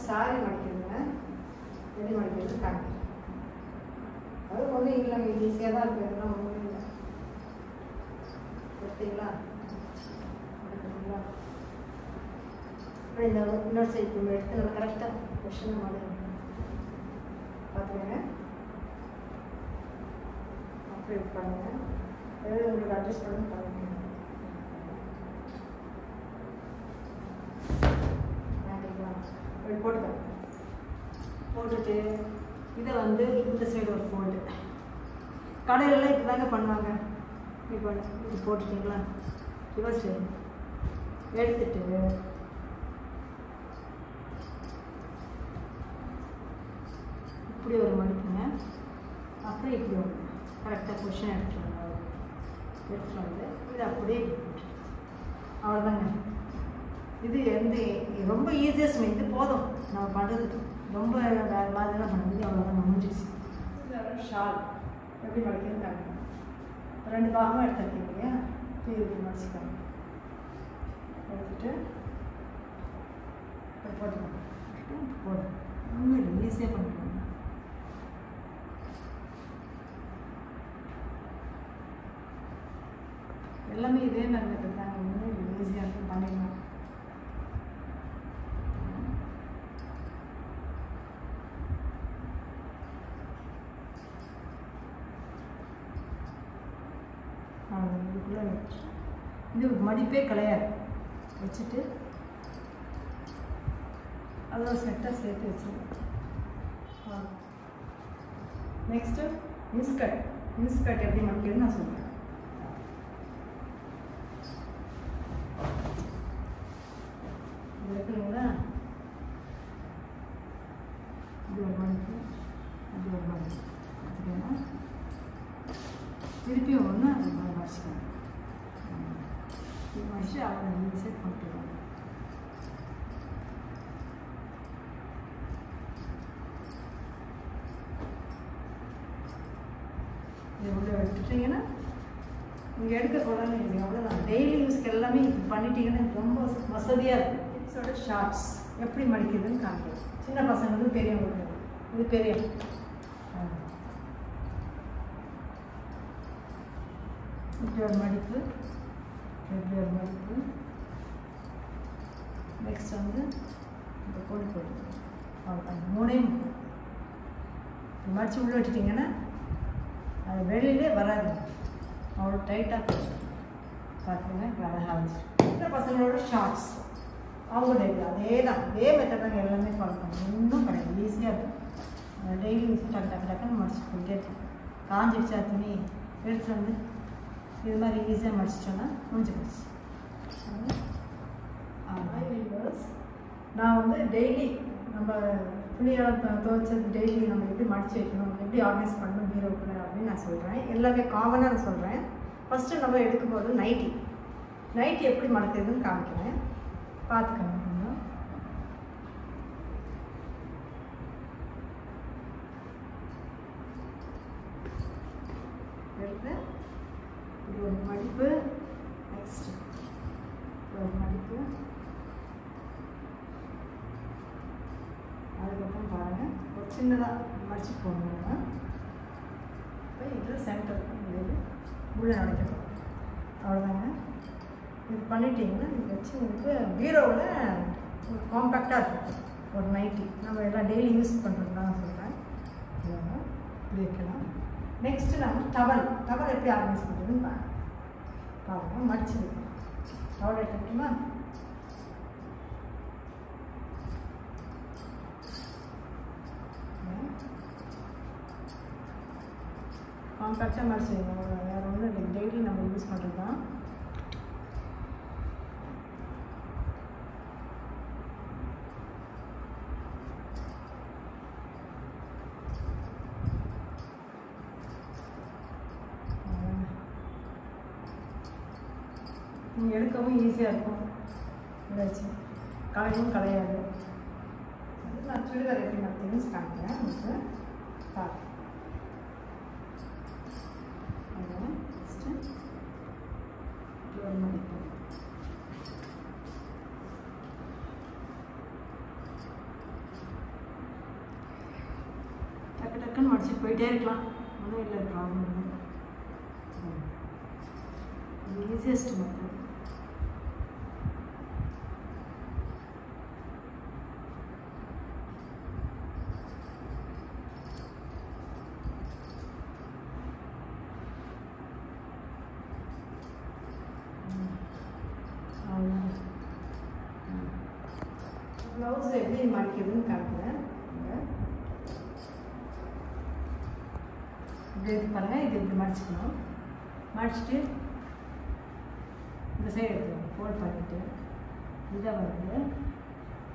Sorry மடிக்கிறதுங்க எப்படி மடிக்கிறது காமிக்கிறேன். அது ஒன்றும் இல்லைங்க, ஈஸியாக தான் இருக்குது, இதெல்லாம் ஒன்றும் இல்லை. எடுத்தீங்களா? எடுத்துங்களா? அப்புறம் இந்த இன்னொரு சைட் நம்ம எடுத்து நல்லா கரெக்டாக கொஷனை மாதிரி பார்த்துக்கோங்க. அப்புறம் இது பண்ணுங்கள், எதாவது உங்களுக்கு அட்ஜஸ்ட் பண்ணி பண்ணுங்க. போட்டுக்கலாம். போட்டுட்டு இதை வந்து இந்த சைடு ஒரு ஃபோல்டு. கடையிலலாம் இப்படி தாங்க பண்ணுவாங்க. இப்போ இது போட்டுட்டிங்களா, ரிவர்ஸ் எடுத்துட்டு இப்படி ஒரு மடிப்புங்க. அப்புறம் இப்படி ஒரு கரெக்டாக பொசிஷன் எடுத்துட்டு வந்து இது அப்படியே அவ்வளோதாங்க. இது எந்த ரொம்ப ஈஸியஸ்ட் இது போதும் நம்ம பண்ணுறதுக்கு. ரொம்ப வேறு மாதிரிலாம் பண்ணுறது அவ்வளோதான் முடிஞ்சிச்சு. ஷால் எப்படி மடிக்கிறது காமிக்கணும். 2 பாகமாக எடுத்துருக்கீங்க இல்லையா, இப்படி மடிச்சுக்காங்க. எடுத்துட்டு போட்டுக்கோங்க. போதும், ஒன்றும் ஈஸியாக பண்ணிக்கோங்க. எல்லாமே இதே மாதிரி இருக்கிறதாங்க, ஒன்றும் ஈஸியாக இருக்கும், பண்ணிடலாம். இதுக்குள்ளே வச்சு இது மடிப்பே கிடையாது, வச்சுட்டு அதெல்லாம் செட்டாக சேர்த்து வச்சுருக்கேன். Next inskirt. இன்ஸ்கர்ட் எப்படி மடிக்கிறதுன்னு நான் சொல்கிறேன். இது இருக்குங்களா, இது ஒரு மடிப்பு, அது ஒரு மடிப்பு. அப்படின்னா திருப்பியும் ஒன்று அது மாதிரி மடிச்சுக்கணும். இது மடிச்சு அவரை ஈஸியாக கொண்டுடுவாங்க. இது உள்ள எடுத்துட்டிங்கன்னா நீங்கள் எடுக்க கூடாது இல்லை, அவ்வளோதான். டெய்லி யூஸ்க்கு எல்லாமே இது பண்ணிட்டீங்கன்னா ரொம்ப வசதியாக இருக்கும். இதோட ஷார்ட்ஸ் எப்படி மடிக்கிறதுன்னு காமிக்கிறேன். சின்ன பசங்களுக்கு பெரியவங்களுக்கு. இது பெரிய இப்படி ஒரு மடிப்பு, இப்படி ஒரு மடிப்பு. நெக்ஸ்ட் வந்து இந்த கோடி போட்டு அவ்வளோ 3 மடித்து உள்ளே வச்சுட்டிங்கன்னா அது வெளியிலே வராது, அவ்வளோ டைட்டாக போச்சு. பார்த்துங்க, இப்போ அழகாக வந்துச்சு. சின்ன பசங்களோட ஷார்ட்ஸ் அவங்க டெய்லி அதே தான், அதே மெத்தட் தான் எல்லாமே ஃபாலோ பண்ணுவோம். இன்னும் கிடையாது, ஈஸியாக இருக்கும். டெய்லி யூஸ் டக்கு டக்குன்னு மடிச்சு போயிட்டே இருக்கும். காஞ்சிடுச்சா துணி எடுத்துட்டு வந்து இது மாதிரி ஈஸியாக மடிச்சிட்டோன்னா முடிஞ்சு போச்சு. நான் வந்து டெய்லி நம்ம துணியெல்லாம் துவைச்சது டெய்லி நம்ம எப்படி மடித்து வைக்கணும், எப்படி ஆர்கனைஸ் பண்ணணும் பீரோக்குள்ள அப்படின்னு நான் சொல்கிறேன். எல்லாமே காமனாக நான் சொல்கிறேன். ஃபஸ்ட்டு நம்ம எடுக்கும் போது நைட்டி எப்படி மடிக்கிறதுன்னு காமிக்கிறேன், பார்த்துக்கணும். எடுத்து இது ஒரு மடிப்பு, நெக்ஸ்ட் ஒரு மடிப்பு, அதுக்கப்புறம் பாருங்கள் ஒரு சின்னதாக மடிச்சு போடணுங்க. இப்போ இதில் சென்டர் இது உள்ளே நடக்கணும், அவ்வளோதாங்க. இது பண்ணிட்டீங்கன்னா இது வச்சு உங்களுக்கு பீரோவில் ஒரு காம்பேக்டாக இருக்கும் ஒரு நைட்டி. நம்ம எல்லாம் டெய்லி யூஸ் பண்ணுறது தான் சொல்கிறேன். இப்படி வைக்கலாம். நெக்ஸ்ட்டு நம்ம டவல் எப்படி ஆர்கனைஸ் பண்ணுறதுன்னு பாருங்கள். மடிச்சு வைக்கணும். டவல் எடுத்துக்கிட்டோமா, காம்பேக்டாக மடிச்சு வைக்கணும். வேறு ஒன்றும் டெய்லி நம்ம யூஸ் பண்ணுறது தான். நீங்கள் எடுக்கவும் ஈஸியாக இருக்கும், வச்சு கலையும் கலையாது. நான் சுடிதார் எப்படி நான் திங்ஸ் காமிக்கிறேன் உங்களுக்கு பார்த்து. ஒரு மடிப்பு, டக்குன்னு மடிச்சுட்டு போயிட்டே இருக்கலாம். ஒன்றும் இல்லை, ப்ராப்ளம் இல்லை. Easiest method. ப்ளவுஸ் எப்படி மடிக்கிறதுன்னு காட்டுறேன். இப்படி பாருங்கள், இது இப்படி மடிச்சுக்கணும். மடிச்சுட்டு இந்த சைடு எடுத்துக்கணும். ஃபோல்ட் பண்ணிவிட்டு இதை வந்து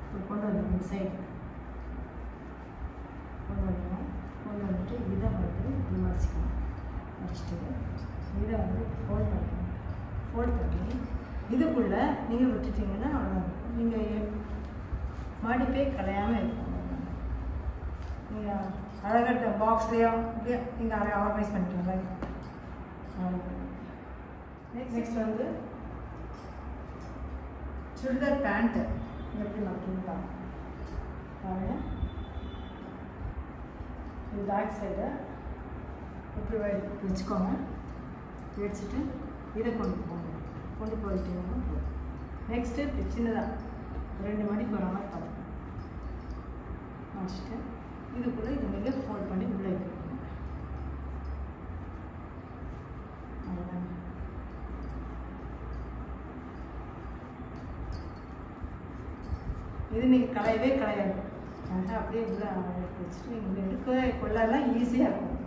இப்போ கொண்டு வந்துடும். இந்த சைடு கொண்டு வந்துட்டு இதை வந்து இப்படி மடிச்சுக்கணும். மடிச்சுட்டு இதை வந்து ஃபோல்ட் பண்ணிக்கணும். ஃபோல்ட் பண்ணி இதுக்குள்ளே நீங்கள் விட்டுட்டிங்கன்னா அவ்வளோதான். நீங்கள் மடிப்பே கலையாமல் இருக்கும். நீங்கள் அழகாக பாக்ஸ்லேயோ இப்படியே நீங்கள் அழகாக ஆர்கனைஸ் பண்ணிக்கலாம். நெக்ஸ்ட் வந்து சுடிதார் பேண்ட்டு எப்படி மடிக்கணும்னு பாருங்க. இது பேக் சைடு இப்படி வச்சுக்கோங்க. வச்சுட்டு இதை கொண்டு போயிட்டீங்கன்னா நெக்ஸ்ட்டு இப்படி சின்னதாக 2 மணிக்கு வர மாதிரி பார்த்துக்கணும். வச்சுட்டு இதுக்குள்ளே இது நீங்கள் ஃபோல்ட் பண்ணி உள்ளே வைக்கணும். அவ்வளோதாங்க. இது நீங்கள் கலையவே கலையாது. அப்படியே உள்ளே எடுத்து வச்சுட்டு நீங்கள் எடுக்க கொள்ளலாம் ஈஸியாக இருக்கும்.